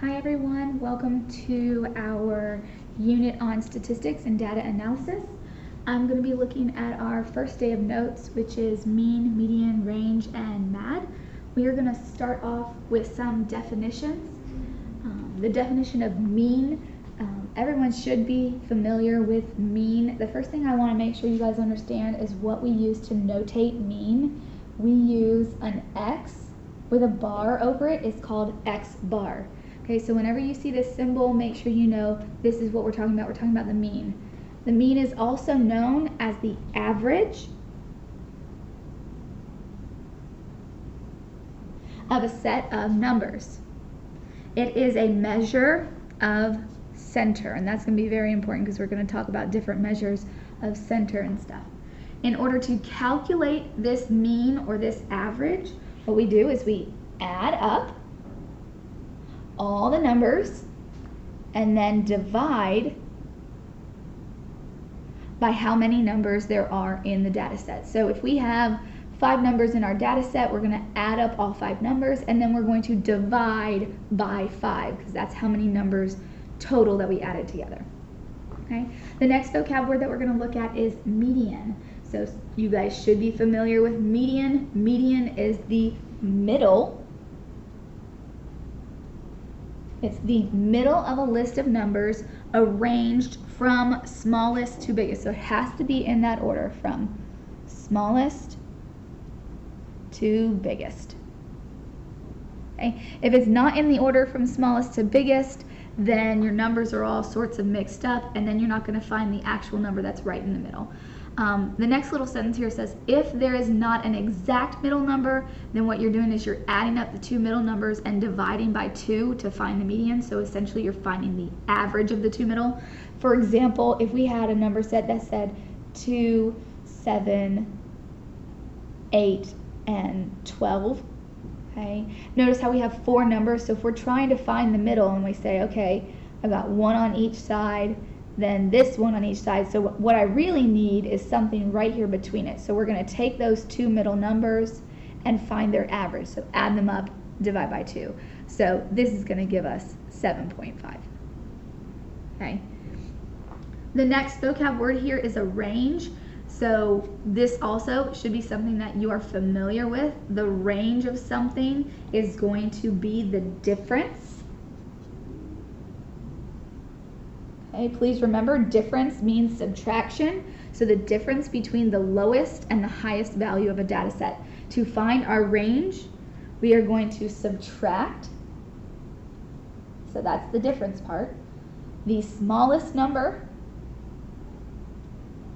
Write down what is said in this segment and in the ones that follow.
Hi everyone, welcome to our unit on statistics and data analysis. I'm going to be looking at our first day of notes, which is mean, median, range, and MAD. We are going to start off with some definitions. The definition of mean, everyone should be familiar with mean. The first thing I want to make sure you guys understand is what we use to notate mean. We use an X with a bar over it. It's called X bar. Okay, so whenever you see this symbol, make sure you know this is what we're talking about. We're talking about the mean. The mean is also known as the average of a set of numbers. It is a measure of center, and that's going to be very important because we're going to talk about different measures of center and stuff. In order to calculate this mean or this average, what we do is we add up all the numbers and then divide by how many numbers there are in the data set. So if we have 5 numbers in our data set, we're going to add up all 5 numbers and then we're going to divide by 5 because that's how many numbers total that we added together. Okay? The next vocab word that we're going to look at is median. So you guys should be familiar with median. Median is the middle. It's the middle of a list of numbers arranged from smallest to biggest. So it has to be in that order from smallest to biggest. Okay? If it's not in the order from smallest to biggest, then your numbers are all sorts of mixed up and then you're not going to find the actual number that's right in the middle. The next little sentence here says, if there is not an exact middle number, then what you're doing is you're adding up the 2 middle numbers and dividing by 2 to find the median. So essentially you're finding the average of the 2 middle. For example, if we had a number set that said 2, 7, 8, and 12, okay? Notice how we have 4 numbers. So if we're trying to find the middle and we say, okay, I've got 1 on each side, then this 1 on each side. So what I really need is something right here between it. So we're going to take those 2 middle numbers and find their average. So add them up, divide by 2. So this is going to give us 7.5. Okay. The next vocab word here is a range. So this also should be something that you are familiar with. The range of something is going to be the difference. Okay, please remember, difference means subtraction. So the difference between the lowest and the highest value of a data set. To find our range, we are going to subtract, so that's the difference part, the smallest number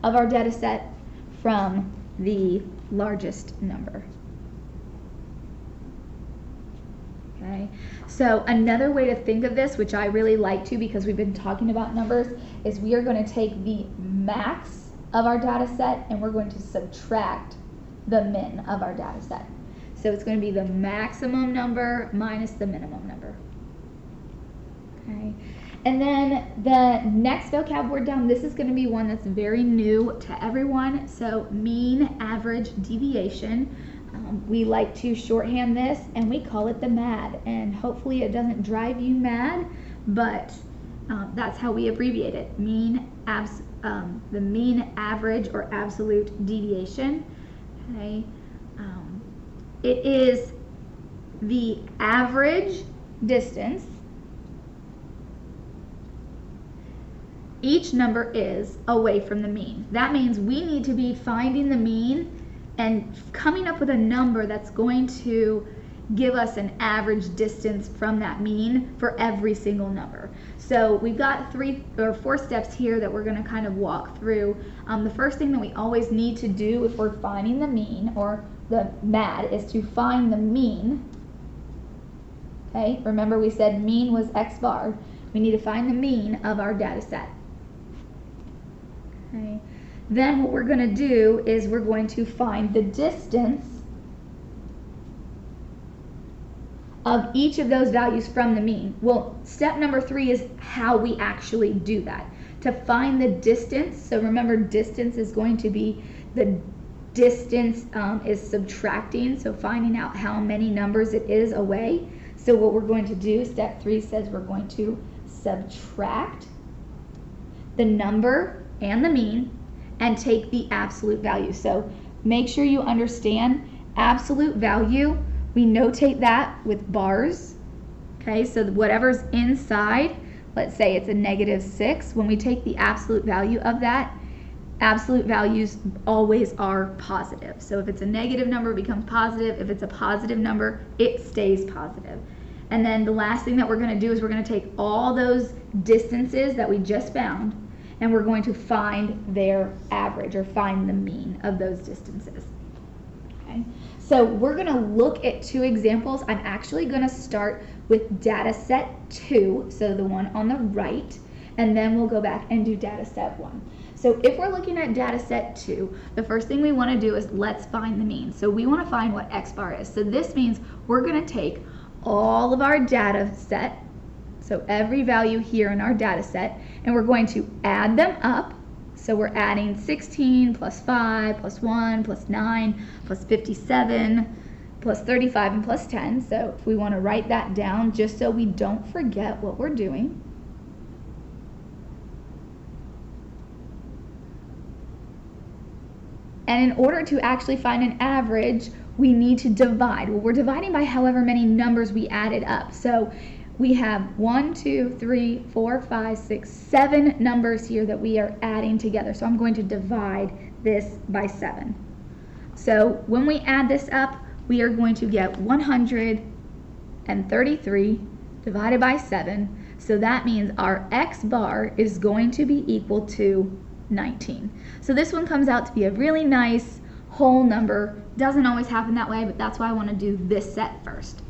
of our data set from the largest number. Okay. So another way to think of this, which I really like to because we've been talking about numbers, is we are going to take the max of our data set and we're going to subtract the min of our data set. So it's going to be the maximum number minus the minimum number. Okay. And then the next vocab word down, this is going to be one that's very new to everyone. So mean average deviation. We like to shorthand this and we call it the MAD, and hopefully it doesn't drive you mad, but that's how we abbreviate it. The mean average or absolute deviation. Okay. It is the average distance each number is away from the mean. That means we need to be finding the mean and coming up with a number that's going to give us an average distance from that mean for every single number. So we've got 3 or 4 steps here that we're going to kind of walk through. The first thing that we always need to do if we're finding the mean or the MAD is to find the mean. Okay, remember we said mean was X bar. We need to find the mean of our data set. Okay. Then what we're going to do is we're going to find the distance of each of those values from the mean. Well, step number 3 is how we actually do that. To find the distance, so remember distance is going to be the distance is subtracting, so finding out how many numbers it is away. So what we're going to do, step 3 says we're going to subtract the number and the mean and take the absolute value. So make sure you understand absolute value, we notate that with bars. Okay, so whatever's inside, let's say it's a -6, when we take the absolute value of that, absolute values always are positive. So if it's a negative number, it becomes positive. If it's a positive number, it stays positive. And then the last thing that we're going to do is we're going to take all those distances that we just found and we're going to find their average or find the mean of those distances. Okay? So we're going to look at 2 examples. I'm actually going to start with data set 2, so the one on the right, and then we'll go back and do data set 1. So if we're looking at data set 2, the first thing we want to do is let's find the mean. So we want to find what x bar is. So this means we're going to take all of our data set, so every value here in our data set, and we're going to add them up. So we're adding 16 plus 5 plus 1 plus 9 plus 57 plus 35 and plus 10. So if we want to write that down just so we don't forget what we're doing. And in order to actually find an average, we need to divide. Well, we're dividing by however many numbers we added up. So we have 1, 2, 3, 4, 5, 6, 7 numbers here that we are adding together. So I'm going to divide this by 7. So when we add this up, we are going to get 133 divided by 7. So that means our x bar is going to be equal to 19. So this one comes out to be a really nice whole number. Doesn't always happen that way, but that's why I want to do this set first.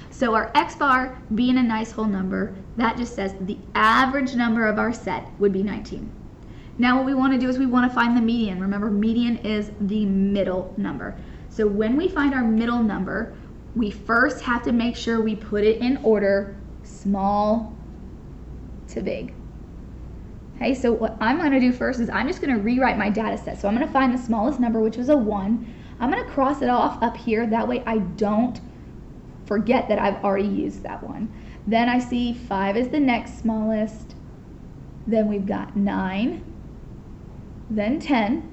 So our x bar being a nice whole number, that just says the average number of our set would be 19. Now what we want to do is we want to find the median. Remember, median is the middle number. So when we find our middle number, we first have to make sure we put it in order, small to big. Okay, so what I'm going to do first is I'm just going to rewrite my data set. So I'm going to find the smallest number, which was a 1. I'm going to cross it off up here. That way I don't forget that I've already used that one. Then I see 5 is the next smallest. Then we've got 9. Then 10.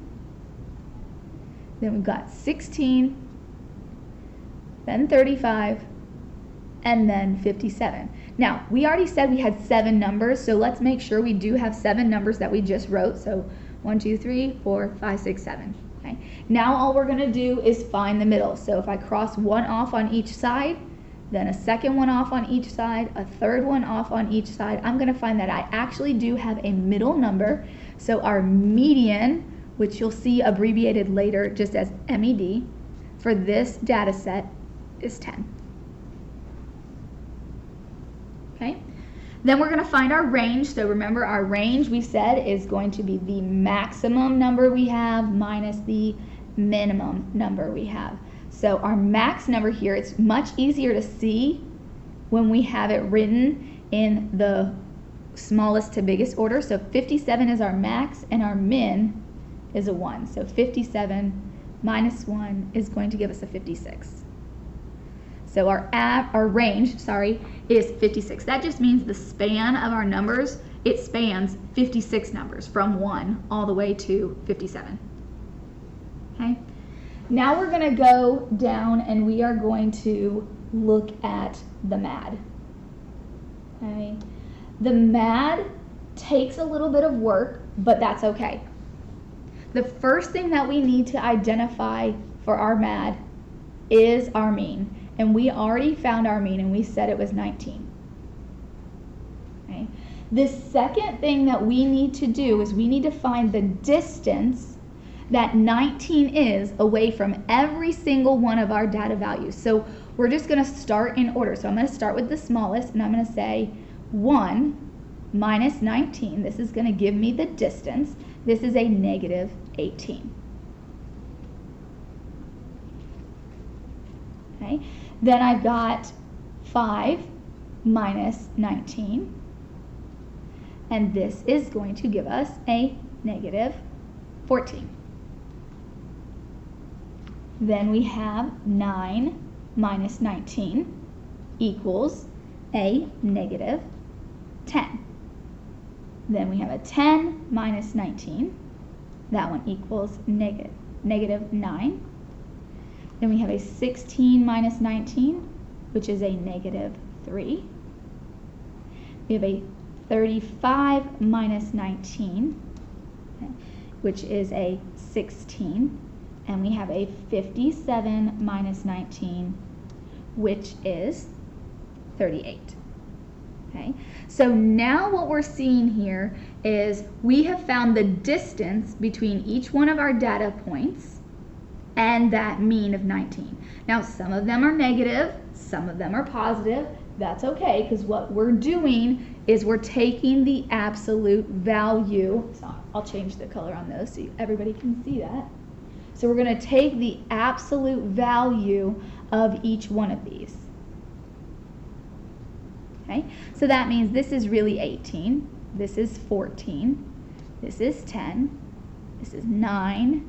Then we've got 16. Then 35. And then 57. Now, we already said we had 7 numbers, so let's make sure we do have 7 numbers that we just wrote. So 1, 2, 3, 4, 5, 6, 7. Okay. Now all we're going to do is find the middle. So if I cross one off on each side, then a second one off on each side, a third one off on each side, I'm going to find that I actually do have a middle number. So our median, which you'll see abbreviated later just as MED, for this data set is 10. Okay. Then we're going to find our range. So remember, our range we said is going to be the maximum number we have minus the minimum number we have. So our max number here, it's much easier to see when we have it written in the smallest to biggest order. So 57 is our max and our min is a 1. So 57 minus 1 is going to give us a 56. So our range, is 56. That just means the span of our numbers, it spans 56 numbers from 1 all the way to 57. Okay? Now we're going to go down and we are going to look at the MAD. Okay? The MAD takes a little bit of work, but that's okay. The first thing that we need to identify for our MAD is our mean. And we already found our mean and we said it was 19. Okay. The second thing that we need to do is we need to find the distance that 19 is away from every single one of our data values. So we're just going to start in order. So I'm going to start with the smallest and I'm going to say 1 minus 19. This is going to give me the distance. This is a negative 18. Okay. Then I've got 5 minus 19, and this is going to give us a negative 14. Then we have 9 minus 19, equals a negative 10. Then we have a 10 minus 19. That one equals negative 9. Then we have a 16 minus 19, which is a negative 3. We have a 35 minus 19, which is a 16. And we have a 57 minus 19, which is 38. Okay, so now what we're seeing here is we have found the distance between each one of our data points and that mean of 19. Now some of them are negative, some of them are positive. That's okay, because what we're doing is we're taking the absolute value. So I'll change the color on those so everybody can see that. So we're going to take the absolute value of each one of these. Okay, so that means this is really 18, this is 14, this is 10, this is 9,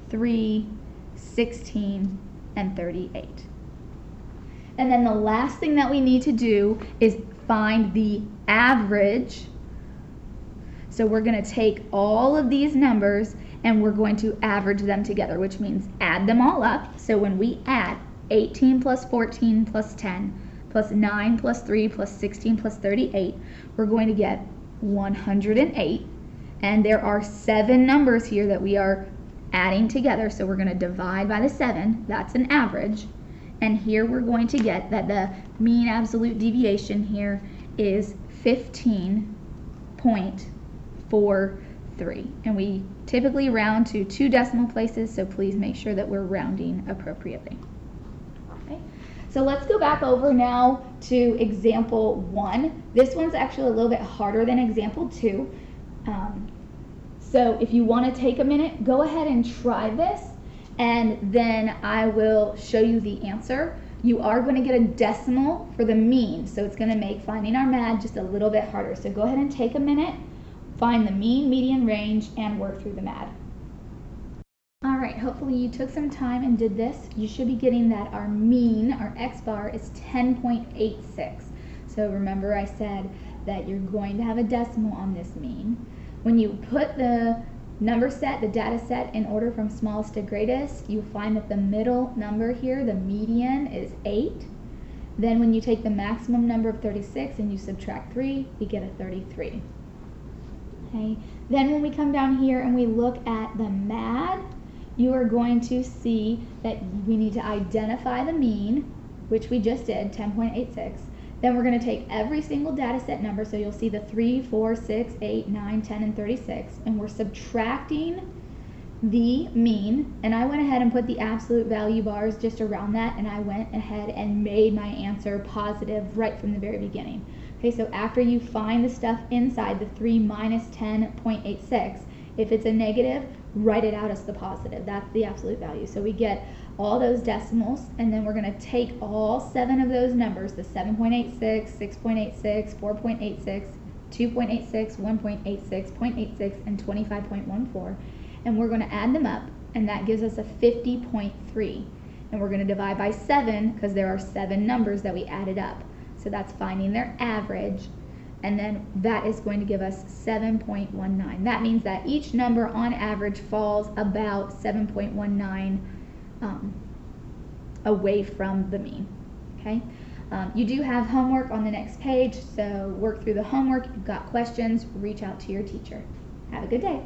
3, 16, and 38. And then the last thing that we need to do is find the average. So we're going to take all of these numbers and we're going to average them together, which means add them all up. So when we add 18 plus 14 plus 10 plus 9 plus 3 plus 16 plus 38, we're going to get 108. And there are 7 numbers here that we are adding together, so we're going to divide by the 7. That's an average. And here we're going to get that the mean absolute deviation here is 15.43. And we typically round to 2 decimal places, so please make sure that we're rounding appropriately. Okay. So let's go back over now to example 1. This one's actually a little bit harder than example 2. So if you want to take a minute, go ahead and try this, and then I will show you the answer. You are going to get a decimal for the mean, so it's going to make finding our MAD just a little bit harder. So go ahead and take a minute, find the mean, median, range, and work through the MAD. All right, hopefully you took some time and did this. You should be getting that our mean, our X bar, is 10.86. So remember I said that you're going to have a decimal on this mean. When you put the number set, the data set, in order from smallest to greatest, you find that the middle number here, the median, is 8. Then when you take the maximum number of 36 and you subtract 3, we get a 33. Okay. Then when we come down here and we look at the MAD, you are going to see that we need to identify the mean, which we just did, 10.86. Then we're going to take every single data set number, so you'll see the 3, 4, 6, 8, 9, 10, and 36, and we're subtracting the mean, and I went ahead and put the absolute value bars just around that, and I went ahead and made my answer positive right from the very beginning. Okay, so after you find the stuff inside the 3 minus 10.86, if it's a negative, write it out as the positive. That's the absolute value. So we get all those decimals, and then we're going to take all 7 of those numbers, the 7.86, 6.86, 4.86, 2.86, 1.86, 0.86, and 25.14, and we're going to add them up, and that gives us a 50.3. And we're going to divide by 7 because there are 7 numbers that we added up. So that's finding their average, and then that is going to give us 7.19. That means that each number on average falls about 7.19 away from the mean. Okay, you do have homework on the next page, so work through the homework. If you've got questions, reach out to your teacher. Have a good day.